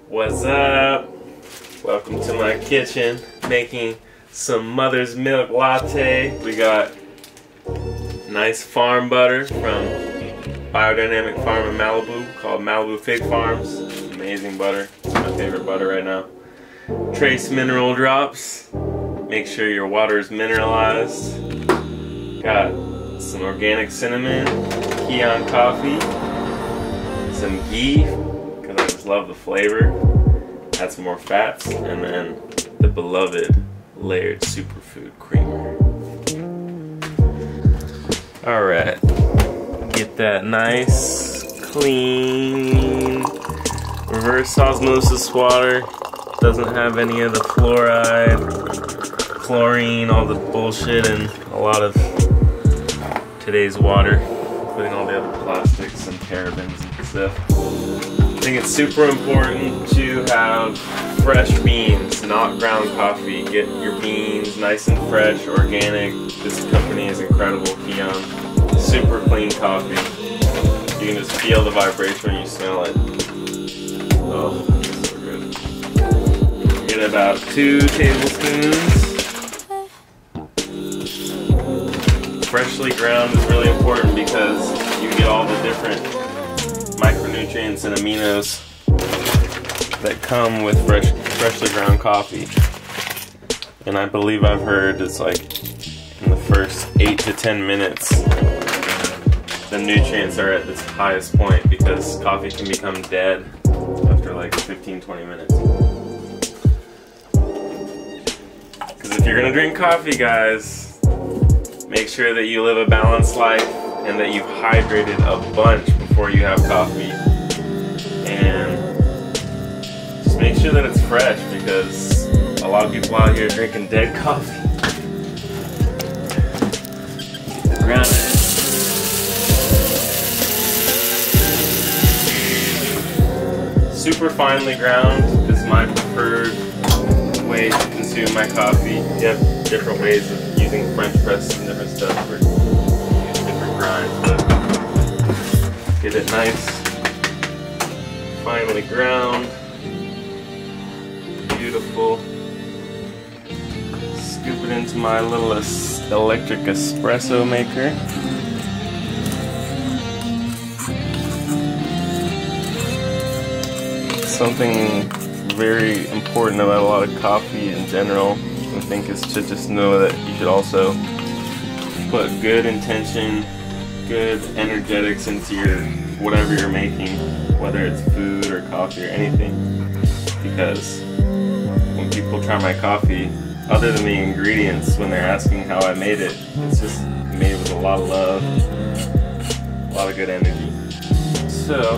What's up? Welcome to my kitchen, making some mother's milk latte. We got nice farm butter from Biodynamic Farm in Malibu called Malibu Fig Farms. Amazing butter. It's my favorite butter right now. Trace mineral drops. Make sure your water is mineralized. Got some organic cinnamon, Kion coffee, some ghee, because I just love the flavor. Add some more fats, and then the beloved layered superfood creamer. Alright, get that nice, clean, reverse osmosis water. Doesn't have any of the fluoride, chlorine, all the bullshit, and a lot of today's water, including all the other plastics and parabens and stuff. I think it's super important to have fresh beans, not ground coffee. Get your beans nice and fresh, organic. This company is incredible, Kion. Super clean coffee. You can just feel the vibration when you smell it. Oh, so good. Get about 2 tablespoons. Freshly ground is really important because you get all the different micronutrients and aminos that come with freshly ground coffee. And I believe I've heard it's like in the first 8 to 10 minutes the nutrients are at its highest point, because coffee can become dead after like 15-20 minutes. Because if you're gonna drink coffee, guys, make sure that you live a balanced life and that you've hydrated a bunch before you have coffee. And just make sure that it's fresh, because a lot of people out here drinking dead coffee. Ground it. Super finely ground is my preferred way to consume my coffee. You have different ways of using French press and different stuff for different grinds, but get it nice, finely ground, beautiful. Scoop it into my little electric espresso maker. Something very important about a lot of coffee in general, I think, is to just know that you should also put good intention, good energetics into your whatever you're making, whether it's food or coffee or anything. Because when people try my coffee, other than the ingredients, when they're asking how I made it, it's just made with a lot of love, a lot of good energy. So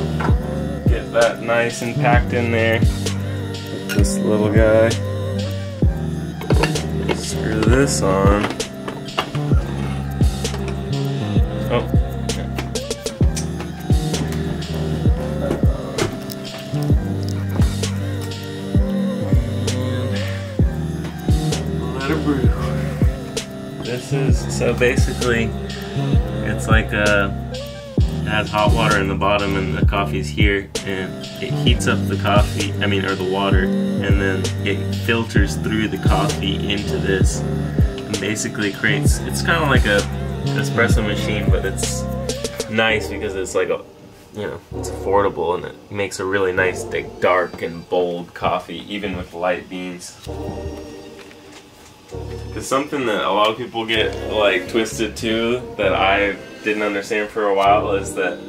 get that nice and packed in there. This little guy. Screw this on. Oh. Let it brew. This is, so basically, it's like it has hot water in the bottom and the coffee's here, and it heats up the coffee, or the water, and then it filters through the coffee into this and basically creates, it's kind of like a espresso machine, but it's nice because it's like a, it's affordable, and it makes a really nice, like, dark and bold coffee, even with light beans. Because something that a lot of people get like twisted too, that I didn't understand for a while, is that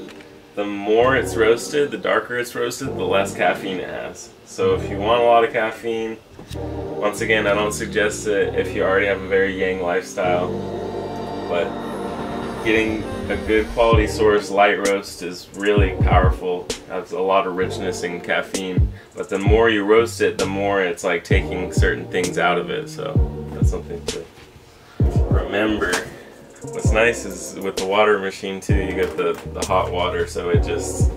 the more it's roasted, the darker it's roasted, the less caffeine it has. So if you want a lot of caffeine, once again, I don't suggest it if you already have a very yang lifestyle, but getting a good quality source light roast is really powerful. It has a lot of richness in caffeine, but the more you roast it, the more it's like taking certain things out of it. So that's something to remember. What's nice is with the water machine too, you get the hot water, so it just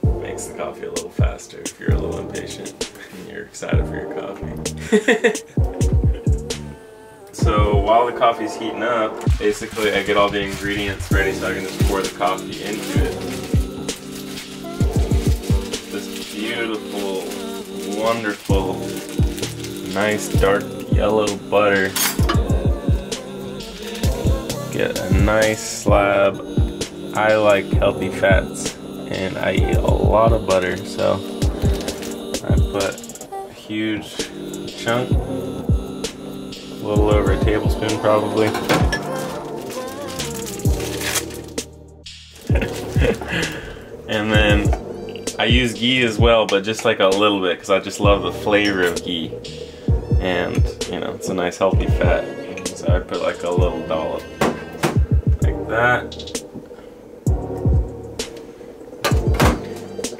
makes the coffee a little faster if you're a little impatient and you're excited for your coffee. So while the coffee's heating up, basically I get all the ingredients ready so I can just pour the coffee into it. This beautiful, wonderful, nice dark yellow butter. Get a nice slab. I like healthy fats and I eat a lot of butter, so I put a huge chunk, a little over a tablespoon probably. And then I use ghee as well, but just like a little bit because I just love the flavor of ghee. And you know, it's a nice healthy fat. So I put like a little dollop like that.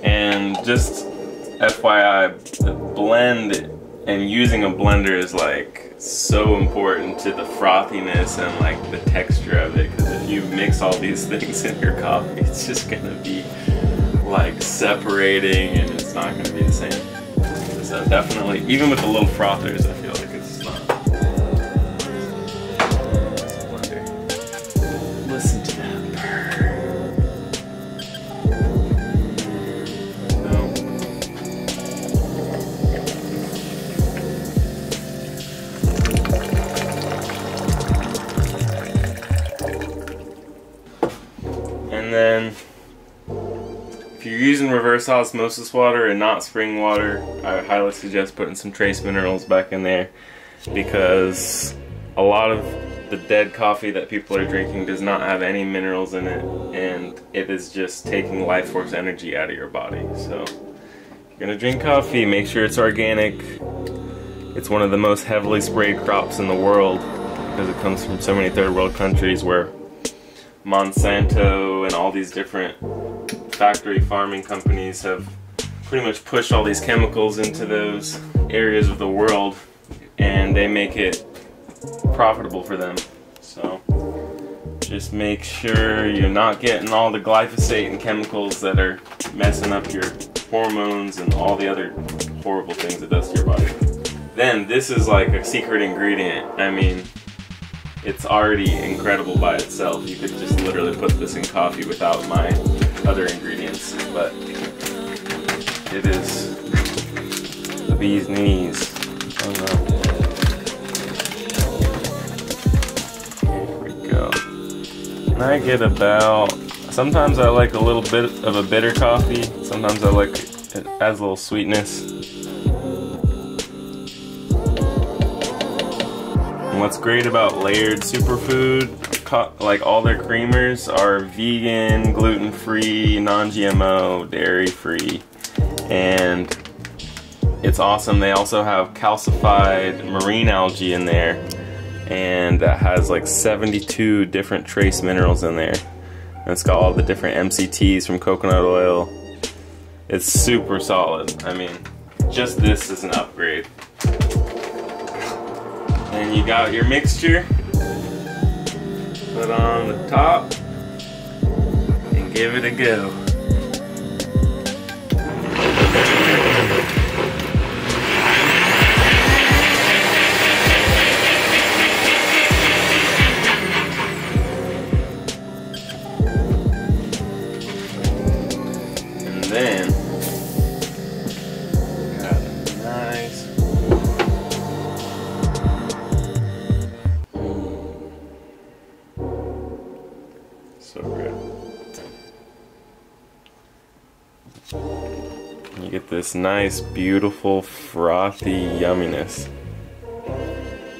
And just FYI, the blend and using a blender is like so important to the frothiness and like the texture of it, because if you mix all these things in your coffee, it's just gonna be like separating and it's not gonna be the same. So definitely, even with the little frothers, I feel like it's not. Listen to that purr. And then, if you're using reverse osmosis water and not spring water, I highly suggest putting some trace minerals back in there, because a lot of the dead coffee that people are drinking does not have any minerals in it, and it is just taking life force energy out of your body. So if you're gonna drink coffee, make sure it's organic. It's one of the most heavily sprayed crops in the world because it comes from so many third world countries where Monsanto and all these different factory farming companies have pretty much pushed all these chemicals into those areas of the world, and they make it profitable for them. So just make sure you're not getting all the glyphosate and chemicals that are messing up your hormones and all the other horrible things it does to your body. Then this is like a secret ingredient. I mean, it's already incredible by itself. You could just literally put this in coffee without my other ingredients, but it is the bee's knees. Oh no. Here we go. And I get about, sometimes I like a little bit of a bitter coffee, sometimes I like it adds a little sweetness. And what's great about Layered Superfood, like all their creamers are vegan, gluten-free, non-GMO, dairy-free, and it's awesome. They also have calcified marine algae in there, and that has like 72 different trace minerals in there. And it's got all the different MCTs from coconut oil. It's super solid. I mean, just this is an upgrade. And you got your mixture, put on the top, and give it a go. And then, got a nice so good. You get this nice, beautiful, frothy yumminess.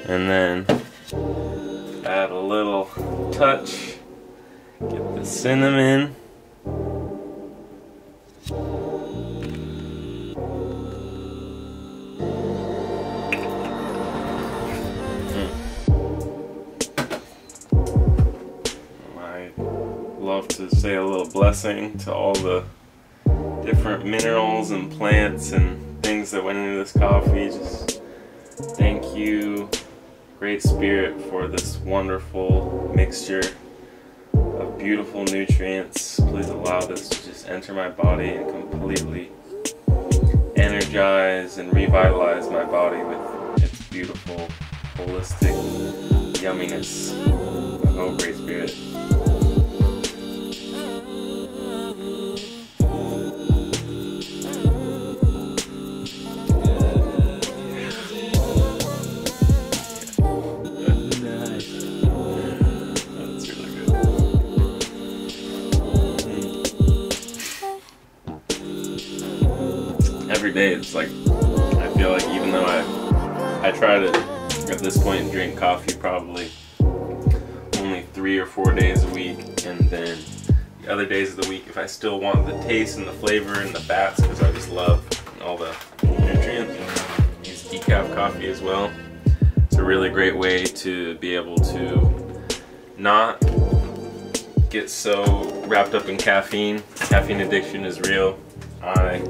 And then add a little touch. Get the cinnamon. Love to say a little blessing to all the different minerals and plants and things that went into this coffee. Just thank you, Great Spirit, for this wonderful mixture of beautiful nutrients. Please allow this to just enter my body and completely energize and revitalize my body with its beautiful, holistic yumminess. Oh, Great Spirit. every day. It's like, I feel like even though I try to, at this point, drink coffee probably only 3 or 4 days a week, and then the other days of the week, if I still want the taste and the flavor and the bats, because I just love all the nutrients, use decaf coffee as well. It's a really great way to be able to not get so wrapped up in caffeine. Caffeine addiction is real. I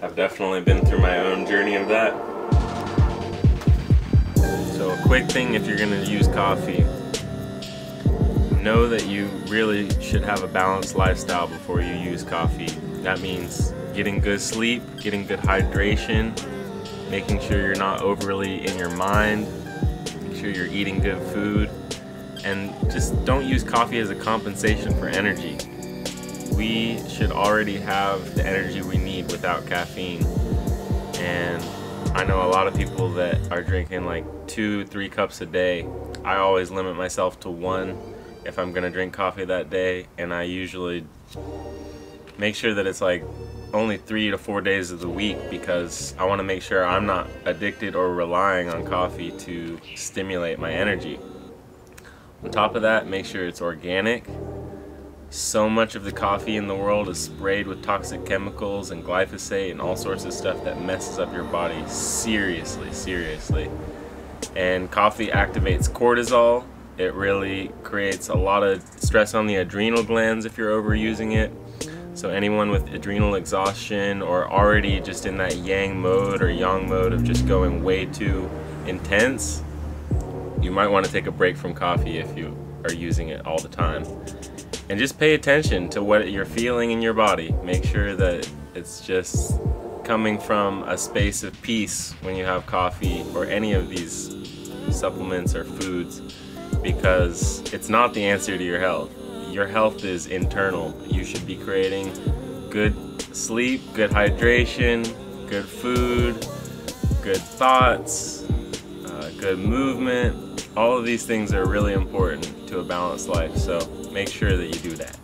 have definitely been through my own journey of that. So a quick thing, if you're going to use coffee, know that you really should have a balanced lifestyle before you use coffee. That means getting good sleep, getting good hydration, making sure you're not overly in your mind, make sure you're eating good food, and just don't use coffee as a compensation for energy. We should already have the energy we need without caffeine. And I know a lot of people that are drinking like 2-3 cups a day. I always limit myself to 1 if I'm gonna drink coffee that day, and I usually make sure that it's like only 3 to 4 days of the week, because I want to make sure I'm not addicted or relying on coffee to stimulate my energy. On top of that, make sure it's organic. So much of the coffee in the world is sprayed with toxic chemicals and glyphosate and all sorts of stuff that messes up your body seriously. And coffee activates cortisol. It really creates a lot of stress on the adrenal glands if you're overusing it. So anyone with adrenal exhaustion or already just in that yang mode or yang mode of just going way too intense, you might want to take a break from coffee if you are using it all the time. And just pay attention to what you're feeling in your body. Make sure that it's just coming from a space of peace when you have coffee or any of these supplements or foods, because it's not the answer to your health. Your health is internal. You should be creating good sleep, good hydration, good food, good thoughts, good movement. All of these things are really important to a balanced life, so make sure that you do that.